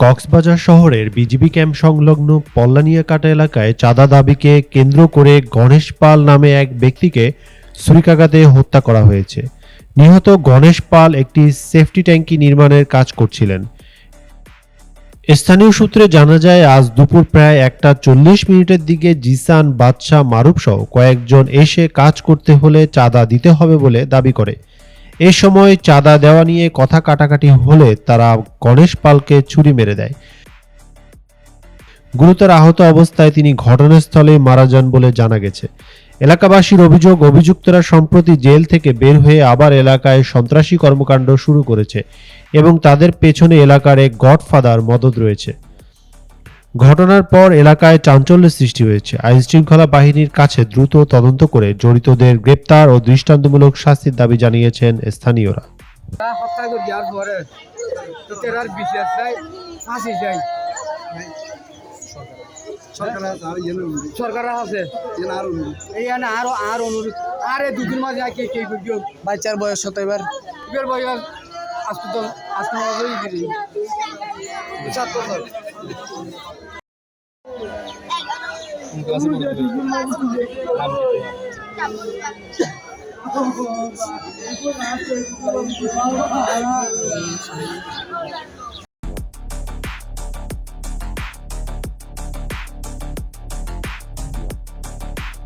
কক্সবাজার শহরের BGB camp সংলগ্ন পল্লানিয়াকাটা এলাকায় চাঁদা দাবিকে কেন্দ্র করে গণেশ পাল নামে এক ব্যক্তিকে ছুরিকাঘাতে হত্যা করা হয়েছে। নিহত গণেশ পাল একটি সেফটি ট্যাঙ্কি নির্মাণের কাজ করছিলেন। স্থানীয় সূত্রে জানা যায়, আজ দুপুর প্রায় 1:40 দিকে জিসান, বাদশাহ, মারুফ সহ কয়েকজন এসে কাজ করতে হলে চাঁদা দিতে হবে বলে দাবি করে। এ সময় চাঁদা দেওয়া নিয়ে কথা কাটাকাটি হলে তারা গণেশ পালকে ছুরি মেরে দেয়। গুরুতর আহত অবস্থায় তিনি ঘটনাস্থলে মারা যান বলে জানা গেছে। এলাকাবাসীর অভিযোগ, অভিযুক্তরা সম্প্রতি জেল থেকে বের হয়ে আবার এলাকায় সন্ত্রাসী কর্মকাণ্ড শুরু করেছে এবং তাদের পেছনে এলাকার এক গডফাদার মদদ রয়েছে। ঘটনার পর এলাকায় চাঞ্চল্যের সৃষ্টি হয়েছে। আইনশৃঙ্খলা বাহিনীর কাছে দ্রুত তদন্ত করে জড়িতদের গ্রেপ্তার ও দৃষ্টান্তমূলক শাস্তির দাবি জানিয়েছেন স্থানীয়রা। হত্যা করে দেওয়ার পরে তো তেরার বিশেষ চাই, ফাঁসি চাই। সরকার আছে এইখানে আর অনুরোধ আর এই দুদিন মাঝে কে কে করছো বাচ্চার বয়স হতো এবার বয়স আজকে তো আজকে দিদি 7 বছর